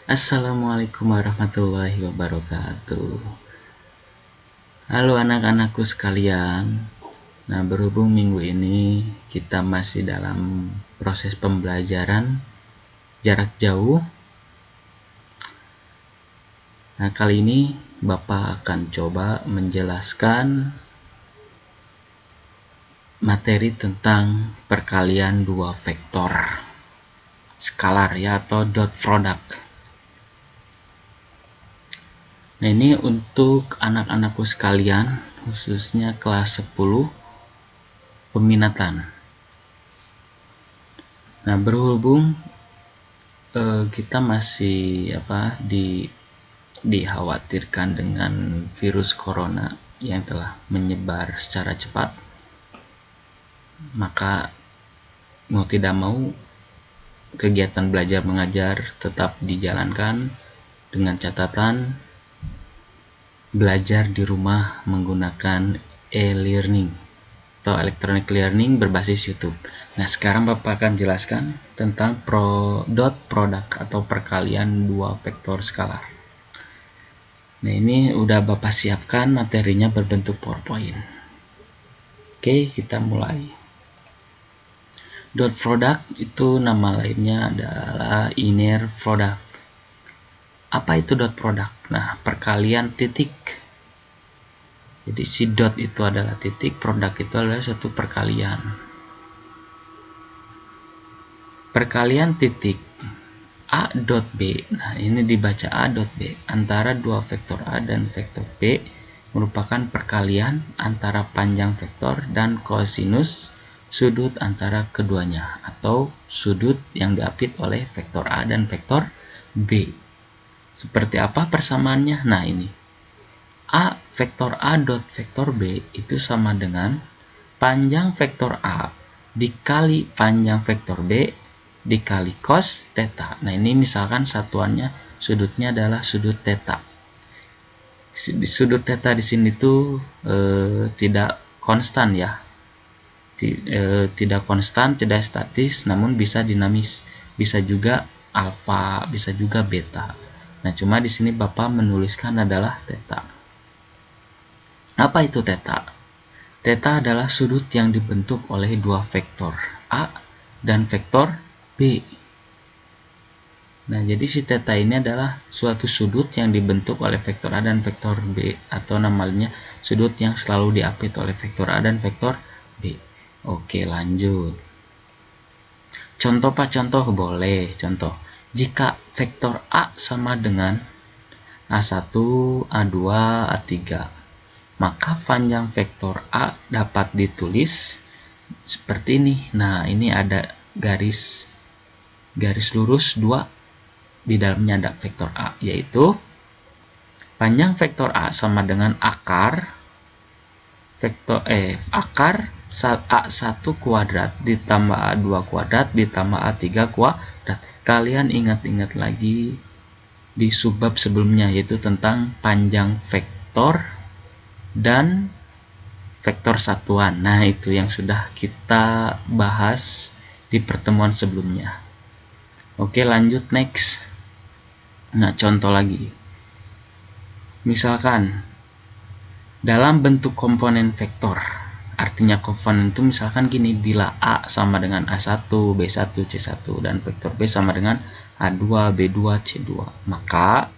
Assalamualaikum warahmatullahi wabarakatuh. Halo anak-anakku sekalian. Nah, berhubung minggu ini kita masih dalam proses pembelajaran jarak jauh. Nah, kali ini Bapak akan coba menjelaskan materi tentang perkalian dua vektor skalar ya, atau dot product. Nah, ini untuk anak-anakku sekalian, khususnya kelas 10 peminatan. Nah, berhubung kita masih dikhawatirkan dengan virus corona yang telah menyebar secara cepat, maka mau tidak mau kegiatan belajar mengajar tetap dijalankan dengan catatan belajar di rumah menggunakan e-learning atau electronic learning berbasis YouTube. Nah, sekarang Bapak akan jelaskan tentang dot product atau perkalian dua vektor skalar. Nah, ini udah Bapak siapkan materinya berbentuk PowerPoint. Oke, kita mulai. Dot product itu nama lainnya adalah inner product. Apa itu dot product? Nah, perkalian titik. Jadi si dot itu adalah titik, produk itu adalah suatu perkalian. Perkalian titik A dot B. Nah, ini dibaca A dot B antara dua vektor A dan vektor B merupakan perkalian antara panjang vektor dan kosinus sudut antara keduanya, atau sudut yang diapit oleh vektor A dan vektor B. Seperti apa persamaannya? Nah, ini A vektor A dot vektor B itu sama dengan panjang vektor A dikali panjang vektor B dikali cos theta. Nah, ini misalkan satuannya sudutnya adalah sudut theta. Sudut theta di sini tuh tidak konstan ya. Tidak konstan, tidak statis, namun bisa dinamis. Bisa juga alfa, bisa juga beta. Nah, cuma di sini Bapak menuliskan adalah theta. Apa itu theta? Theta adalah sudut yang dibentuk oleh dua vektor A dan vektor B. Nah, jadi si theta ini adalah suatu sudut yang dibentuk oleh vektor A dan vektor B, atau namanya sudut yang selalu diapit oleh vektor A dan vektor B. Oke, lanjut. Contoh Pak, contoh boleh. Contoh, jika vektor A sama dengan A1, A2, A3, maka panjang vektor A dapat ditulis seperti ini. Nah, ini ada garis lurus 2, di dalamnya ada vektor A, yaitu panjang vektor A sama dengan akar A1 kuadrat ditambah A2 kuadrat ditambah A3 kuadrat. Kalian ingat-ingat lagi di subbab sebelumnya, yaitu tentang panjang vektor dan vektor satuan. Nah, itu yang sudah kita bahas di pertemuan sebelumnya. Oke, lanjut next. Nah, contoh lagi. Misalkan dalam bentuk komponen vektor. Artinya komponen itu misalkan gini, bila A sama dengan A1, B1, C1, dan vektor B sama dengan A2, B2, C2. Maka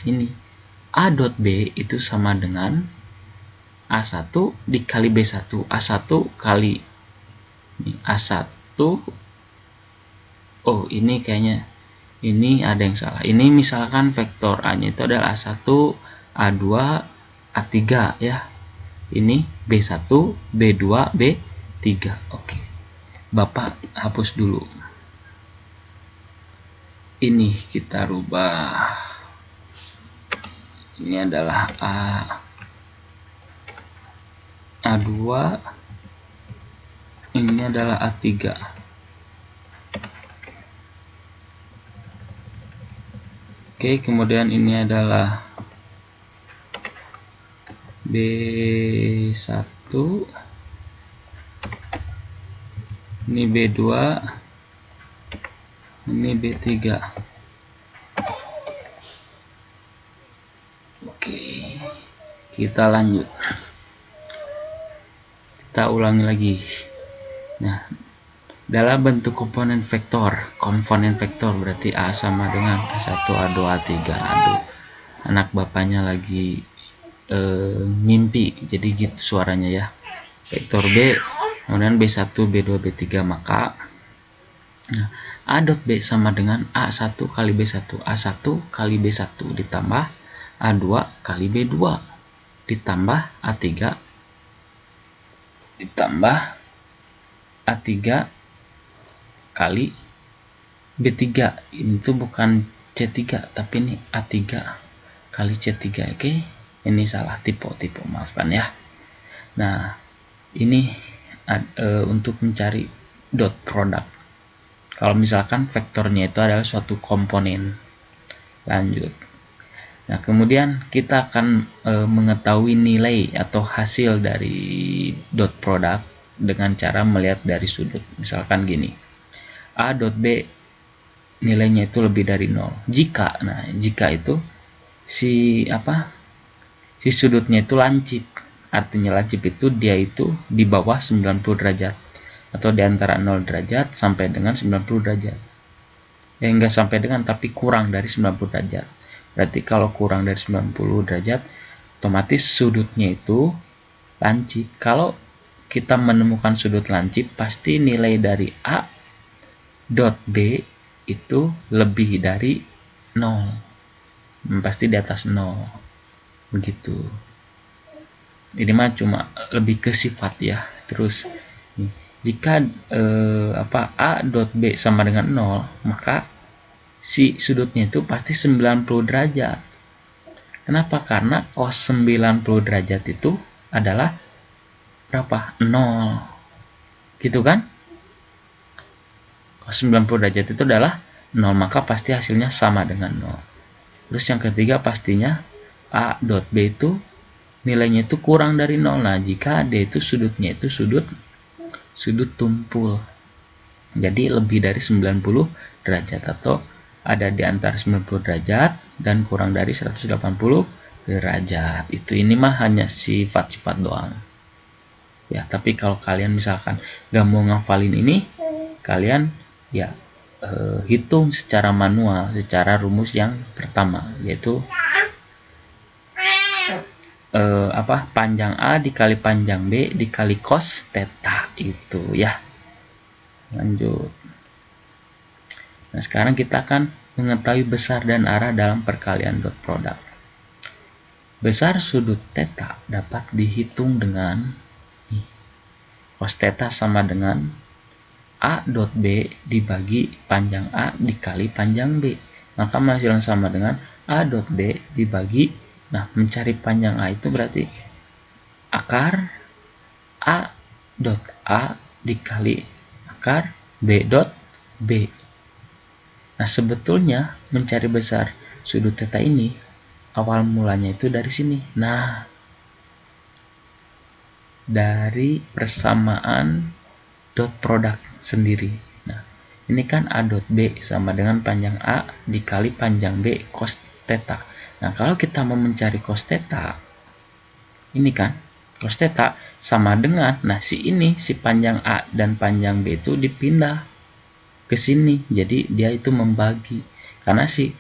ini A dot B itu sama dengan A1 dikali B1. A1 kali ini A1. Oh, ini kayaknya ini ada yang salah. Ini misalkan vektor A-nya itu adalah A1, A2, A3 ya. Ini B1, B2, B3. Oke. Bapak hapus dulu. Ini kita rubah. Ini adalah A2. Ini adalah A3. Oke, kemudian ini adalah B1, ini B2, ini B3. Oke, kita lanjut. Kita ulangi lagi. Nah, dalam bentuk komponen vektor berarti A sama dengan A1, A2, A3. Aduh, anak bapaknya lagi mimpi, jadi gitu suaranya ya. Vektor B, kemudian B1, B2, B3, maka A dot B sama dengan A1 kali B1, A1 kali B1 ditambah A2 kali B2 ditambah A3 ditambah A3 kali B3. Ini tuh bukan C3 tapi ini A3 kali C3. Oke, ini salah tipe, maafkan ya. Nah, ini untuk mencari dot product. Kalau misalkan vektornya itu adalah suatu komponen. Lanjut. Nah, kemudian kita akan mengetahui nilai atau hasil dari dot product dengan cara melihat dari sudut. Misalkan gini, A dot B nilainya itu lebih dari 0. Jika itu si sudutnya itu lancip. Artinya lancip itu dia itu di bawah 90 derajat atau di antara 0 derajat sampai dengan 90 derajat. Enggak sampai dengan, tapi kurang dari 90 derajat. Berarti kalau kurang dari 90 derajat, otomatis sudutnya itu lancip. Kalau kita menemukan sudut lancip, pasti nilai dari A dot B itu lebih dari 0. Pasti di atas 0. Begitu. Ini mah cuma lebih ke sifat ya. Terus jika A dot B sama dengan 0, maka si sudutnya itu pasti 90 derajat. Kenapa? Karena cos 90 derajat itu adalah berapa? 0. Gitu kan? Cos 90 derajat itu adalah 0, maka pasti hasilnya sama dengan 0. Terus yang ketiga pastinya A dot B itu nilainya itu kurang dari 0. Nah, jika D itu sudutnya itu sudut tumpul. Jadi lebih dari 90 derajat atau ada di antara 90 derajat dan kurang dari 180 derajat. Ini mah hanya sifat-sifat doang. Ya, tapi kalau kalian misalkan gak mau ngafalin ini, kalian ya hitung secara manual, secara rumus yang pertama, yaitu panjang A dikali panjang B dikali cos theta itu ya. Lanjut. Nah, sekarang kita akan mengetahui besar dan arah dalam perkalian dot product. Besar sudut theta dapat dihitung dengan cos theta sama dengan A dot B dibagi panjang A dikali panjang B. Maka hasilnya sama dengan A dot B dibagi, nah, mencari panjang A itu berarti akar A dot A dikali akar B dot B. Nah, sebetulnya mencari besar sudut theta ini awal mulanya itu dari sini. Nah, dari persamaan dot product sendiri. Nah, ini kan A dot B sama dengan panjang A dikali panjang B cos theta. Nah, kalau kita mau mencari cos theta, ini kan cos theta sama dengan, nah si panjang A dan panjang B itu dipindah ke sini. Jadi dia itu membagi, karena si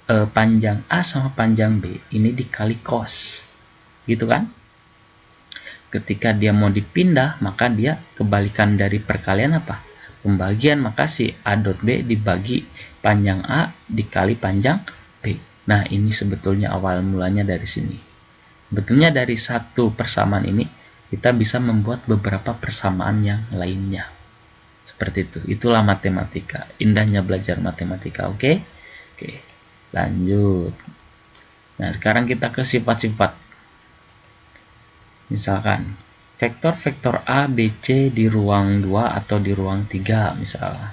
panjang A sama panjang B ini dikali cos, gitu kan? Ketika dia mau dipindah, maka dia kebalikan dari perkalian apa? Pembagian, maka si A dot B dibagi panjang A dikali panjang B. Nah, ini sebetulnya awal mulanya dari sini. Sebetulnya dari satu persamaan ini kita bisa membuat beberapa persamaan yang lainnya. Seperti itu. Itulah matematika. Indahnya belajar matematika. Oke? Oke. Lanjut. Nah, sekarang kita ke sifat-sifat. Misalkan vektor-vektor A, B, C di ruang 2 atau di ruang 3 misalnya.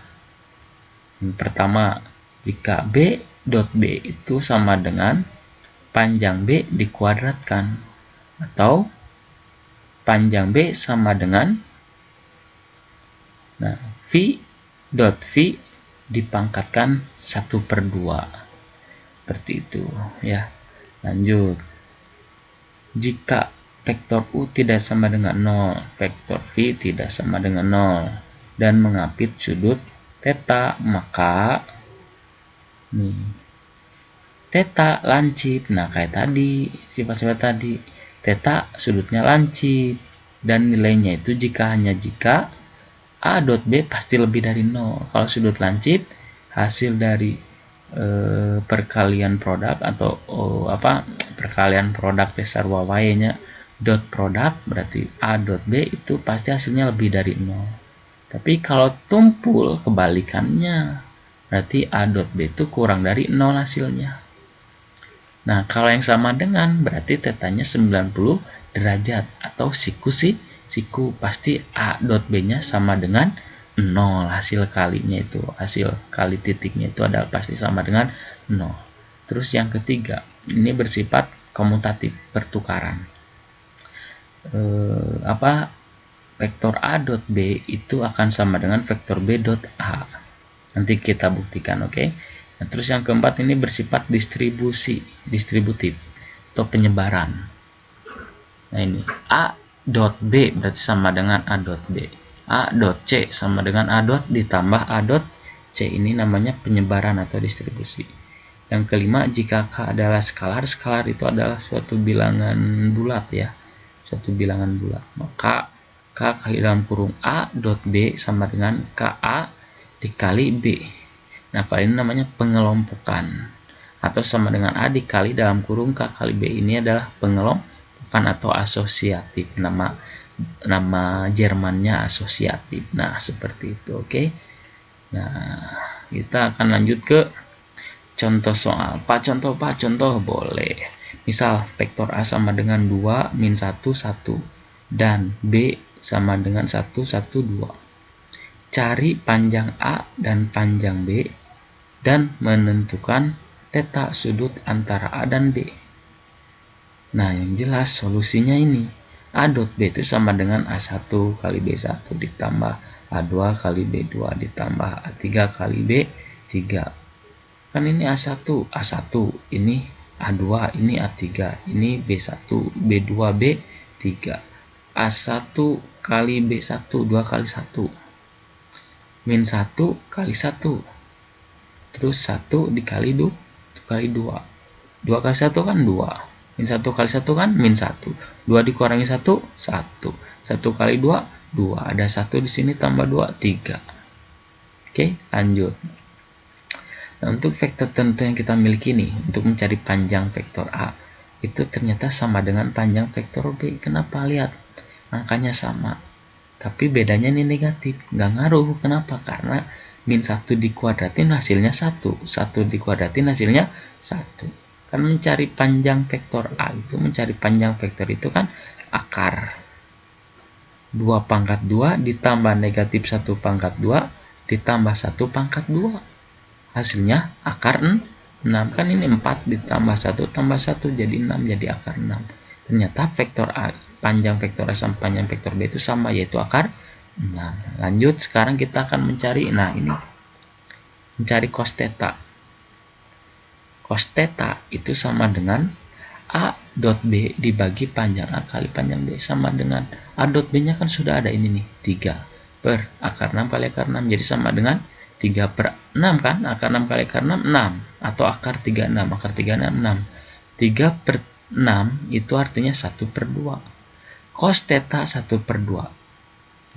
Yang pertama, jika B dot B itu sama dengan panjang B dikuadratkan, atau panjang B sama dengan V dot V dipangkatkan 1/2. Seperti itu ya. Lanjut. Jika vektor U tidak sama dengan 0, vektor V tidak sama dengan 0, dan mengapit sudut theta, maka nih theta lancip. Nah, kayak tadi, sifat-sifat tadi, theta sudutnya lancip, dan nilainya itu jika A dot B pasti lebih dari 0. Kalau sudut lancip, hasil dari perkalian produk atau perkalian produk besar wawainya dot produk, berarti A dot B itu pasti hasilnya lebih dari 0. Tapi kalau tumpul kebalikannya, berarti A dot B itu kurang dari 0 hasilnya. Nah, kalau yang sama dengan berarti tetanya 90 derajat atau siku pasti A dot B-nya sama dengan 0. Hasil kalinya itu, hasil kali titiknya itu adalah pasti sama dengan 0. Terus yang ketiga, ini bersifat komutatif, pertukaran. Vektor A dot B itu akan sama dengan vektor B dot A. Nanti kita buktikan, oke? Nah, terus yang keempat ini bersifat distributif atau penyebaran. Nah, ini A dot B berarti sama dengan A dot B. A dot C sama dengan A dot ditambah A dot C. Ini namanya penyebaran atau distribusi. Yang kelima, jika K adalah skalar, skalar itu adalah suatu bilangan bulat ya. Suatu bilangan bulat. Maka K kali dalam kurung A dot B sama dengan KA dikali B. Nah, kalau ini namanya pengelompokan atau sama dengan A dikali dalam kurung K kali B. Ini adalah pengelompokan atau asosiatif. Nama Jermannya asosiatif. Nah, seperti itu, oke. Nah, kita akan lanjut ke contoh soal. Contoh boleh. Misal vektor A sama dengan 2 min 1 1 dan B sama dengan 1 1 2. Cari panjang A dan panjang B dan menentukan theta sudut antara A dan B. Nah, yang jelas solusinya ini. A dot B itu sama dengan A1 kali B1 ditambah A2 kali B2 ditambah A3 kali B3. Kan ini A1, ini A2, ini A3, ini B1, B2, B3. A1 kali B1, 2 kali 1. Min 1 kali 1. Terus 1 dikali 2 kali 2. 2 kali 1 kan 2. Min 1 kali 1 kan min 1. 2 dikurangi 1, 1. 1 kali 2, 2. Ada 1 di sini tambah 2, 3. Oke, lanjut. Nah, untuk vektor tertentu yang kita miliki nih, untuk mencari panjang vektor A, itu ternyata sama dengan panjang vektor B. Kenapa? Lihat, angkanya sama. Tapi bedanya ini negatif. Nggak ngaruh. Kenapa? Karena min 1 dikuadratin hasilnya 1. 1 dikuadratin hasilnya 1. Kan mencari panjang vektor A itu, mencari panjang vektor itu kan akar 2 pangkat 2 ditambah negatif 1 pangkat 2 ditambah 1 pangkat 2. Hasilnya akar 6. Kan ini 4 ditambah 1 tambah 1 jadi 6, jadi akar 6. Ternyata vektor A, panjang vektor A sama panjang vektor B itu sama, yaitu akar 6. Lanjut, sekarang kita akan mencari, nah ini, mencari cos theta. Cos theta itu sama dengan A dot B dibagi panjang A kali panjang B, sama dengan A dot B nya kan sudah ada ini nih, 3 per akar 6 kali akar 6, jadi sama dengan 3 per 6 kan, akar 6 kali akar 6, 6. Atau akar 36, akar 36, 6. 3 per 6 itu artinya 1 per 2. Cos theta 1 per 2.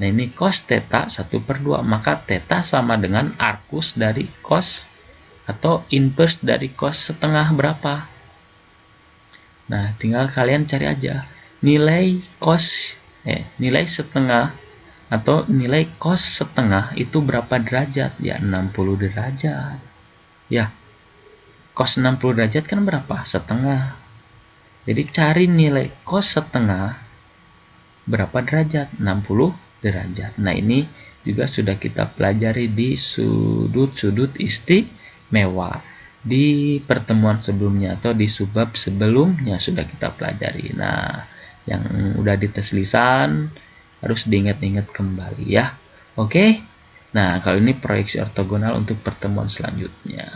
Nah, ini cos theta 1 per 2. Maka theta sama dengan arcus dari cos atau inverse dari cos setengah berapa. Nah, tinggal kalian cari aja. Nilai cos, nilai setengah atau nilai cos setengah itu berapa derajat? Ya, 60 derajat. Ya, cos 60 derajat kan berapa? Setengah. Jadi cari nilai cos setengah berapa derajat? 60 derajat. Nah, ini juga sudah kita pelajari di sudut-sudut istimewa. Di pertemuan sebelumnya atau di subbab sebelumnya sudah kita pelajari. Nah, yang udah dites lisan harus diingat-ingat kembali ya. Oke. Nah, kalau ini proyeksi ortogonal untuk pertemuan selanjutnya.